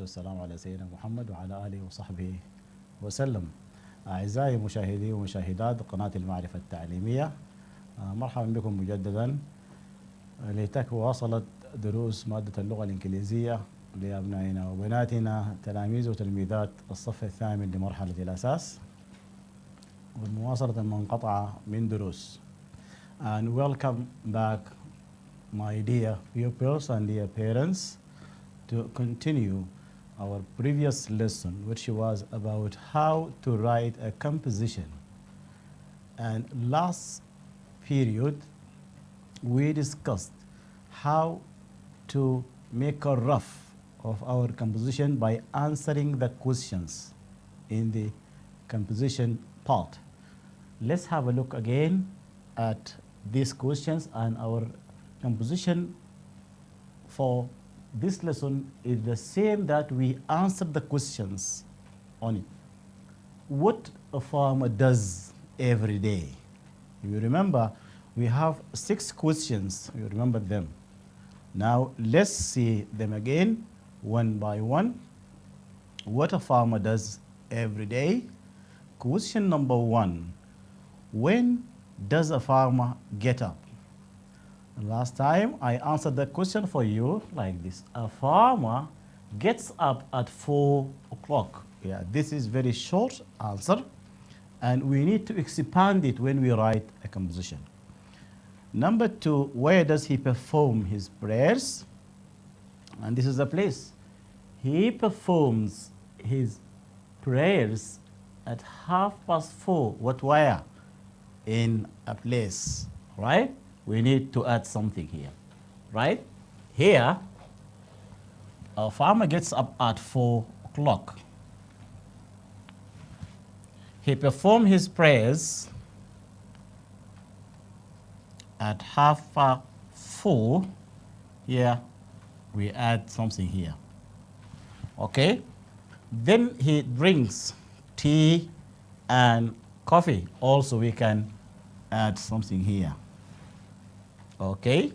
والسلام على سيدنا محمد وعلى آله وصحبه وسلم. أعزائي مشاهدي ومشاهدات قناة المعرفة التعليمية، مرحبا بكم مجددا. ليتك واصلت دروس مادة اللغة الإنجليزية لأبنائنا وبناتنا تلاميذ وتلميذات الصف الثامن لمرحلة الأساس، والمواصلة المنقطعة من دروس. And welcome back, my dear pupils and dear parents, to continue our previous lesson, which was about how to write a composition. And last period, we discussed how to make a rough of our composition by answering the questions in the composition part. Let's have a look again at these questions, and our composition for this lesson is the same that we answered the questions on it. What a farmer does every day. You remember, we have 6 questions. You remember them. Now let's see them again one by one. What a farmer does every day. Question number 1. When does a farmer get up? Last time I answered the question for you like this. A farmer gets up at 4 o'clock. Yeah, this is very short answer, and we need to expand it when we write a composition. Number 2, where does he perform his prayers? And this is the place. He performs his prayers at 4:30. What, where? In a place, right? We need to add something here, right? Here, a farmer gets up at 4 o'clock. He performs his prayers at 4:30. Here, we add something here. Okay? Then he drinks tea and coffee. Also, we can add something here. Okay?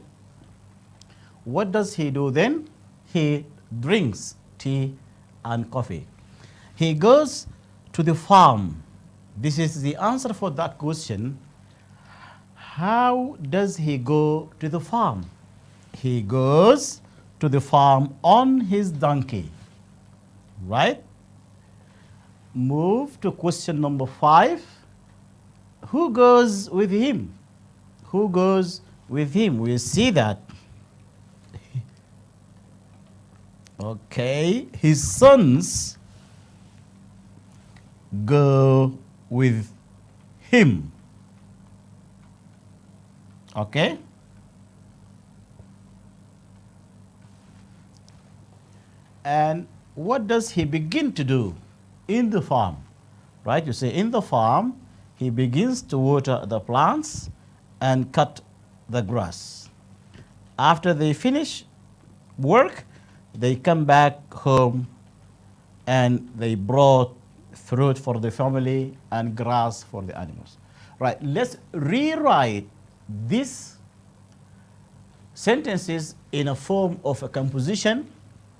What does he do then? He drinks tea and coffee. He goes to the farm. This is the answer for that question. How does he go to the farm? He goes to the farm on his donkey. Right? Move to question number 5. Who goes with him? Who goes with him? We see that. Okay, his sons go with him. Okay? And what does he begin to do in the farm? Right? You say in the farm, he begins to water the plants and cut the grass. After they finish work, they come back home and they brought fruit for the family and grass for the animals. Right, let's rewrite these sentences in a form of a composition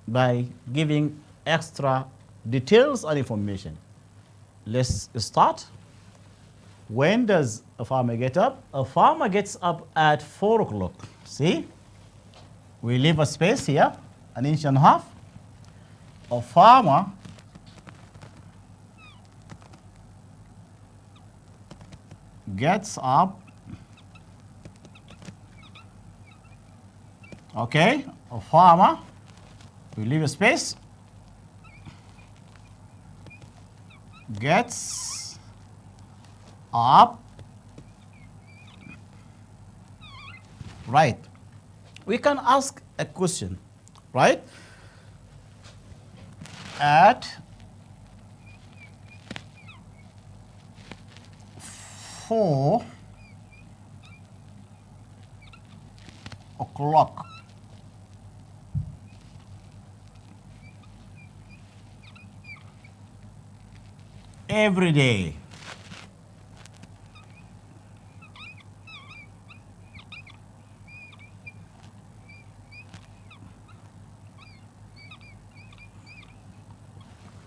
by giving extra details and information. Let's start. When does a farmer get up? A farmer gets up at 4 o'clock. See? We leave a space here, 1.5 inches. A farmer gets up, okay? A farmer, we leave a space, gets up, right? We can ask a question, right? At 4 o'clock, every day,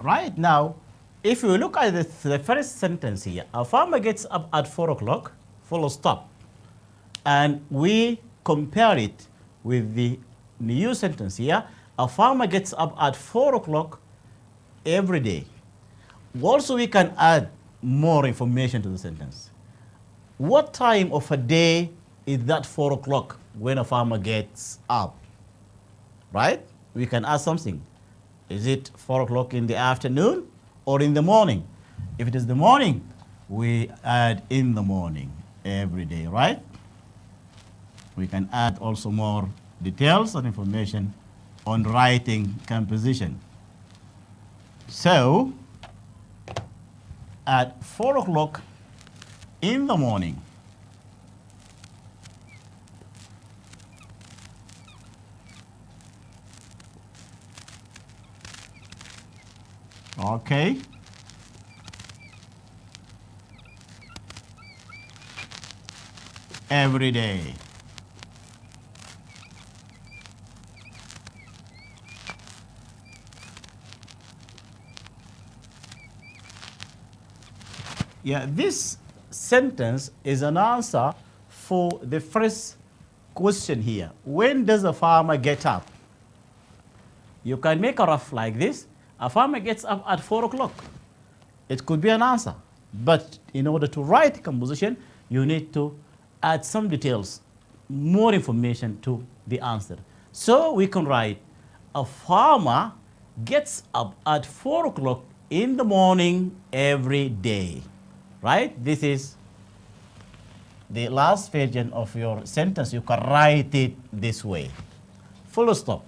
Right now, if you look at the first sentence here, a farmer gets up at 4 o'clock, full stop. And we compare it with the new sentence here. A farmer gets up at 4 o'clock every day. Also, we can add more information to the sentence. What time of a day is that 4 o'clock when a farmer gets up? Right? We can add something. Is it 4 o'clock in the afternoon or in the morning? If it is the morning, we add in the morning every day, right? We can add also more details and information on writing composition. So, at 4 o'clock in the morning, okay, every day. Yeah, this sentence is an answer for the first question here. When does a farmer get up? You can make a rough like this. A farmer gets up at 4 o'clock. It could be an answer. But in order to write composition, you need to add some details, more information to the answer. So we can write, a farmer gets up at 4 o'clock in the morning every day. Right? This is the last version of your sentence. You can write it this way. Full stop.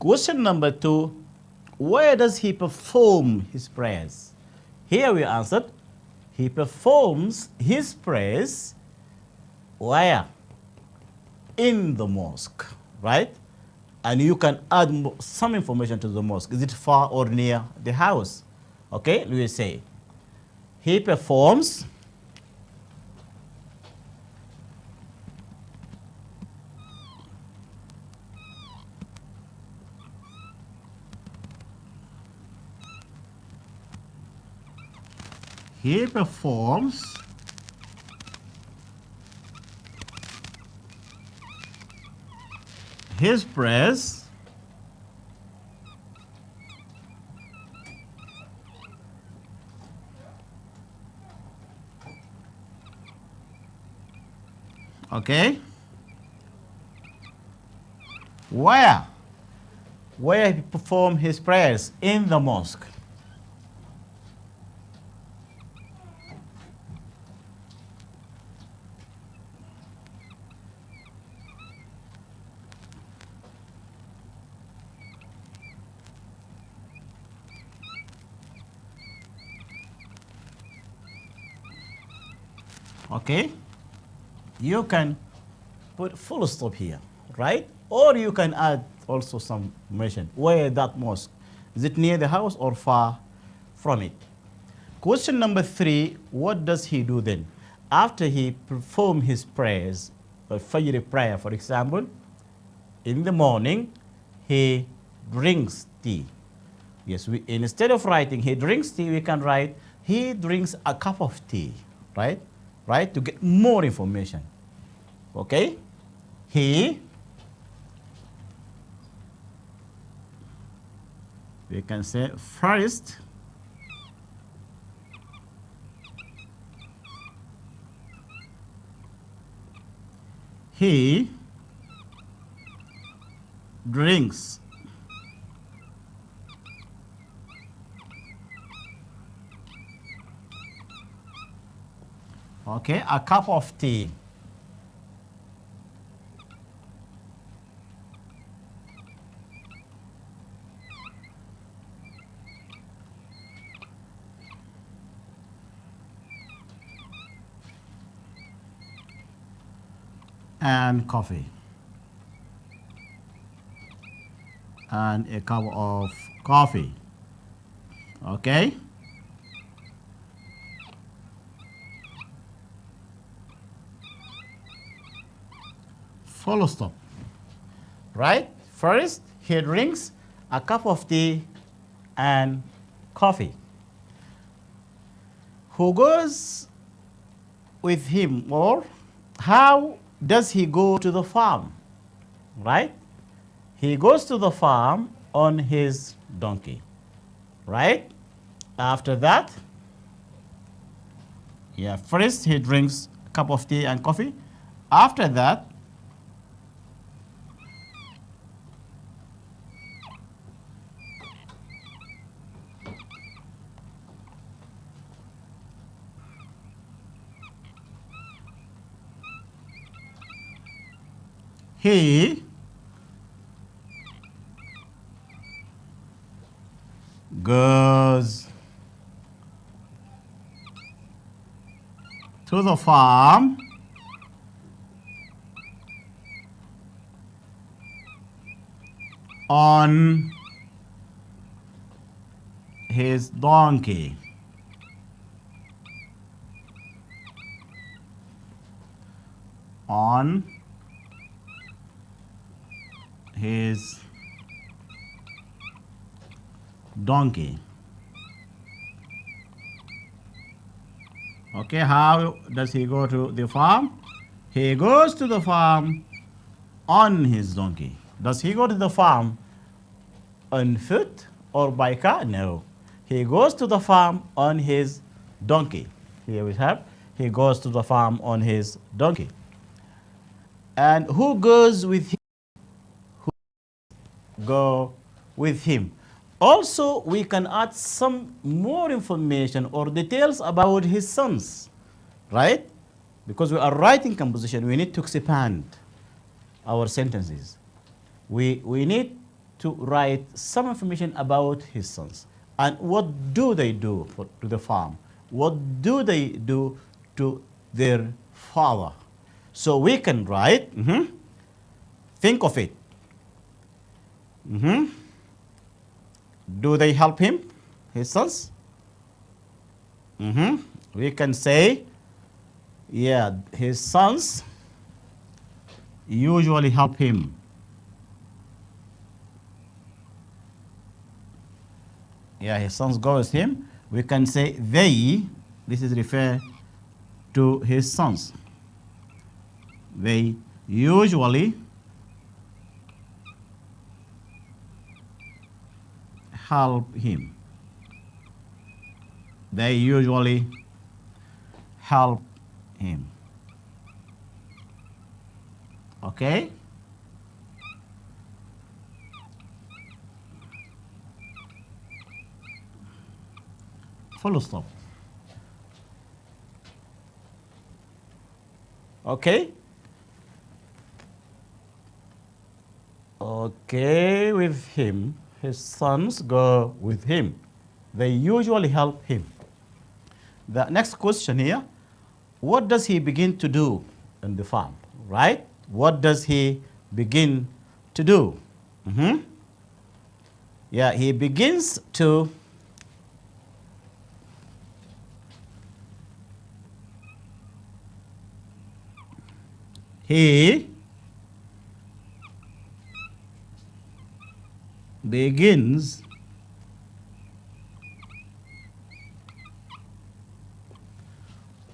Question number 2, where does he perform his prayers? Here we answered, he performs his prayers where? In the mosque, right? And you can add some information to the mosque. Is it far or near the house? Okay, we will say, he performs his prayers okay, where he perform his prayers? In the mosque. Okay, you can put full stop here, right? Or you can add also some information. Where that mosque? Is it near the house or far from it? Question number 3, what does he do then? After he perform his prayers, a Fajr prayer, for example, in the morning, he drinks tea. Yes, instead of writing he drinks tea, we can write he drinks a cup of tea, right? Right, to get more information. Okay? We can say first he drinks a cup of tea. And coffee. And a cup of coffee. Okay? Full stop. Right? First, he drinks a cup of tea and coffee. Who goes with him, or how does he go to the farm? Right? He goes to the farm on his donkey. Right? After that, first he drinks a cup of tea and coffee. After that, he goes to the farm on his donkey. On his donkey. Okay, how does he go to the farm? He goes to the farm on his donkey. Does he go to the farm on foot or by car? No. He goes to the farm on his donkey. Here we have, he goes to the farm on his donkey. And who goes with him? Who go with him? Also, we can add some more information or details about his sons, right? Because we are writing composition, we need to expand our sentences. We need to write some information about his sons. And what do they do to the farm? What do they do to their father? So we can write, think of it. Do they help him, his sons? We can say, his sons usually help him. His sons go with him. We can say they, this is refer to his sons. They usually help him. They usually help him. Okay? Full stop. Okay? Okay, with him. His sons go with him. They usually help him. The next question here, what does he begin to do in the farm, right? What does he begin to do? He begins to begins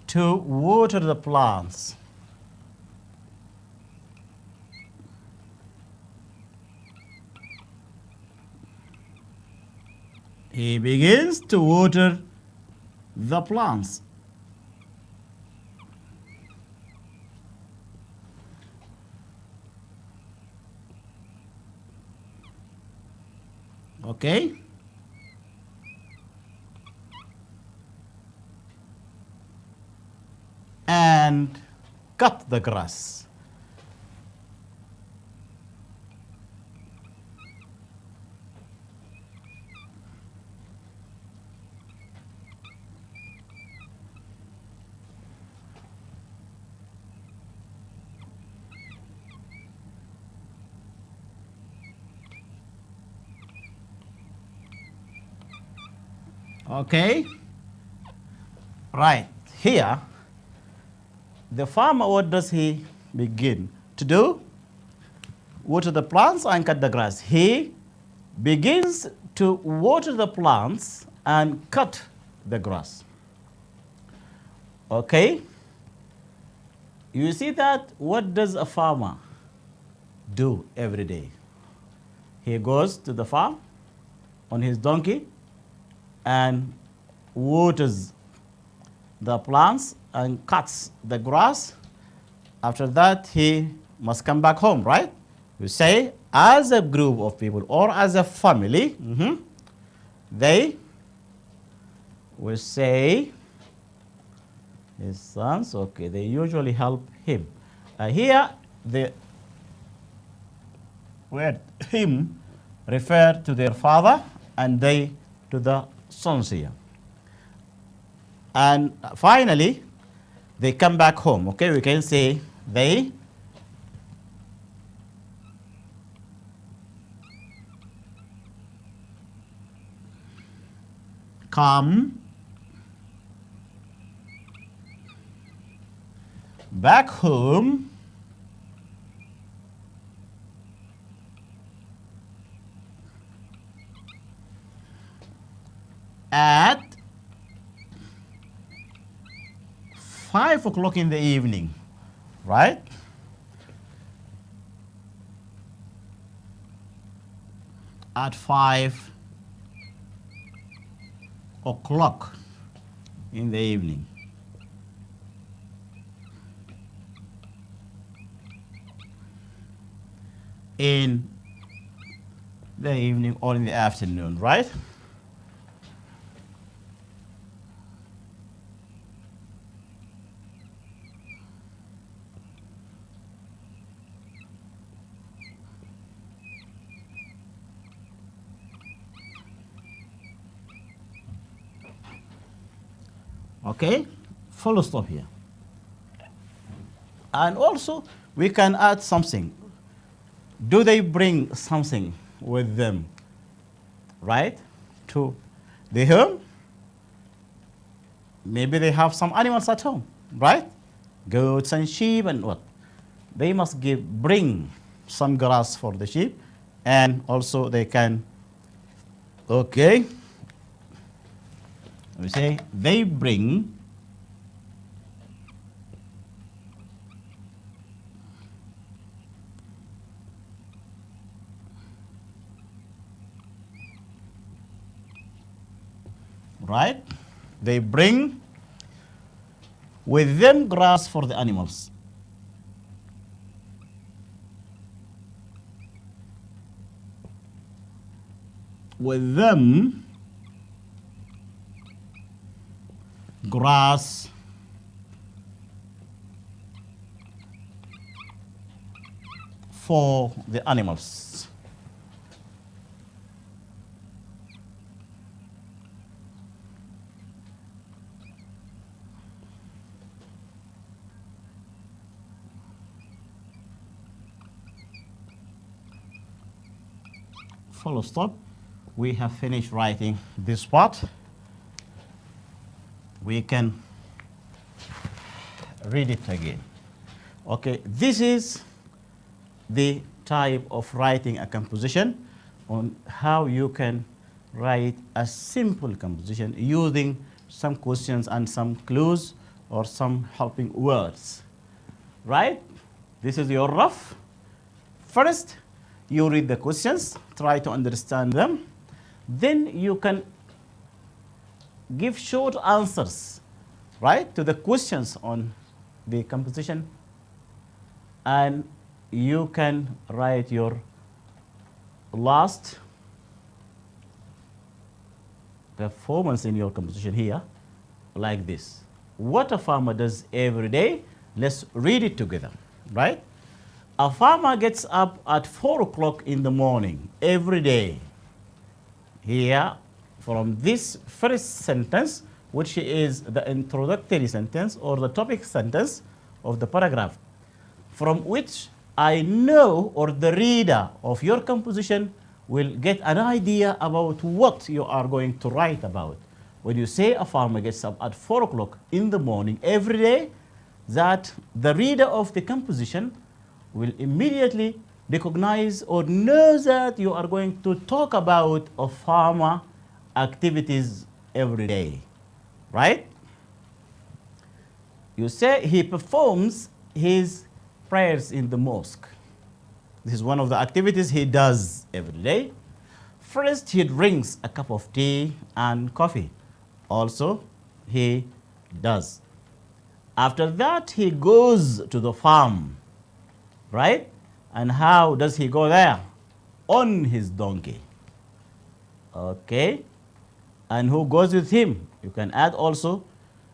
to water the plants. He begins to water the plants. Okay? And cut the grass. Okay? Right. Here, the farmer, what does he begin to do? Water the plants and cut the grass. He begins to water the plants and cut the grass. Okay? You see that what does a farmer do every day? He goes to the farm on his donkey and waters the plants and cuts the grass. After that, he must come back home, right? You say, as a group of people or as a family, they will say, his sons, okay, they usually help him. Here, the word him refer to their father and they to the sons here. And finally, they come back home. Okay, we can say they come back home at 5 o'clock in the evening, right? At 5 o'clock in the evening. In the evening or in the afternoon, right? Okay, full stop here. And also, we can add something. Do they bring something with them, right, to the home? Maybe they have some animals at home, right? Goats and sheep and what? They must bring some grass for the sheep, and also they can, okay, we say they bring right? They bring with them grass for the animals. With them grass for the animals. Full stop. We have finished writing this part. We can read it again. Okay, this is the type of writing a composition, on how you can write a simple composition using some questions and some clues or some helping words, right? This is your rough. First, you read the questions, try to understand them. Then you can give short answers, right, to the questions on the composition. And you can write your last performance in your composition here like this. What a farmer does every day. Let's read it together, right? A farmer gets up at 4 o'clock in the morning every day. Here, from this first sentence, which is the introductory sentence or the topic sentence of the paragraph, from which I know, or the reader of your composition will get an idea about what you are going to write about. When you say a farmer gets up at 4 o'clock in the morning every day, that the reader of the composition will immediately recognize or know that you are going to talk about a farmer activities every day, right? You say he performs his prayers in the mosque. This is one of the activities he does every day. First, he drinks a cup of tea and coffee. Also, he does. After that, he goes to the farm, right? And how does he go there? On his donkey. Okay. And who goes with him? You can add also,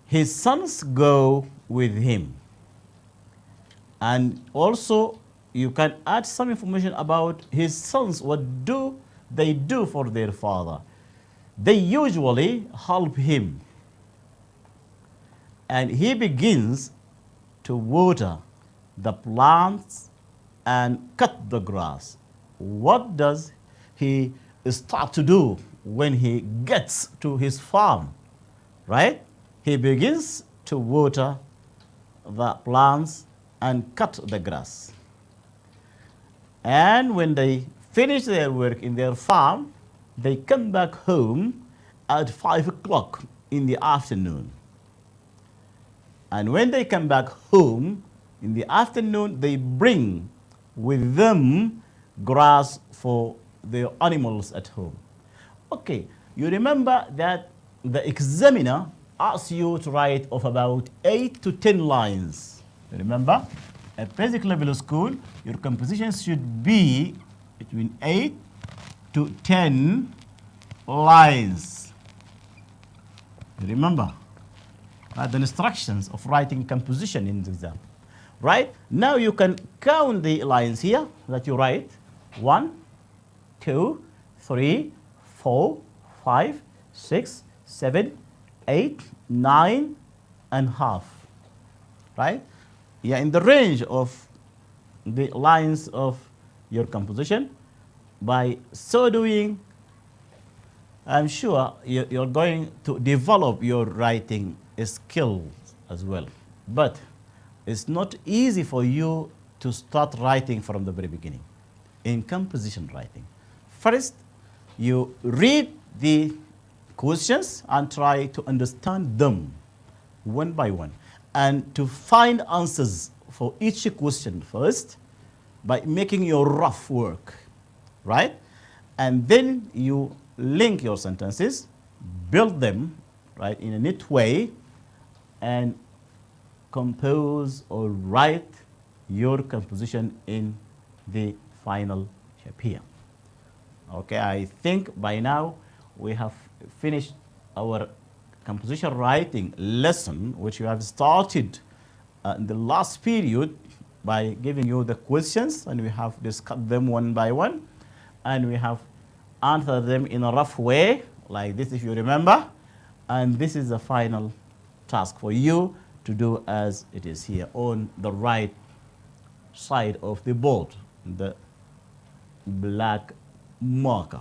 his sons go with him. And also, you can add some information about his sons. What do they do for their father? They usually help him. And he begins to water the plants and cut the grass. What does he start to do when he gets to his farm? Right? He begins to water the plants and cut the grass. And when they finish their work in their farm, they come back home at 5 o'clock in the afternoon. And when they come back home in the afternoon, they bring with them grass for their animals at home. Okay, you remember that the examiner asks you to write of about 8 to 10 lines. Remember, at basic level of school, your composition should be between 8 to 10 lines. Remember the instructions of writing composition in the exam. Right? Now you can count the lines here that you write. 1, 2, 3, 4, 5, 6, 7, 8, 9 and half. Right? Yeah, in the range of the lines of your composition. By so doing, I'm sure you're going to develop your writing skills as well. But it's not easy for you to start writing from the very beginning in composition writing. First, you read the questions and try to understand them one by one, and to find answers for each question first by making your rough work, right? And then you link your sentences, build them, right, in a neat way, and compose or write your composition in the final shape here. Okay, I think by now we have finished our composition writing lesson, which we have started in the last period by giving you the questions, and we have discussed them one by one, and we have answered them in a rough way, like this if you remember, and this is the final task for you to do as it is here on the right side of the board, the black marker.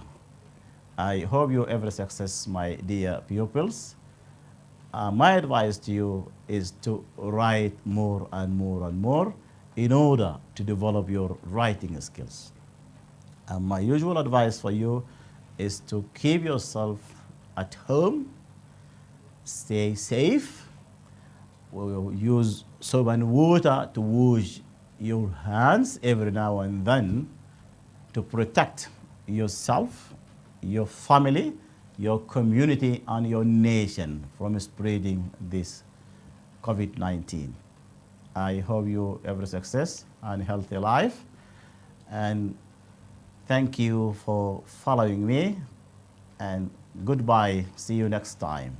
I hope you every success, my dear pupils. My advice to you is to write more and more and more in order to develop your writing skills. And my usual advice for you is to keep yourself at home, stay safe. We'll use soap and water to wash your hands every now and then to protect yourself, your family, your community, and your nation from spreading this COVID-19. I hope you every success and healthy life. And thank you for following me. And goodbye. See you next time.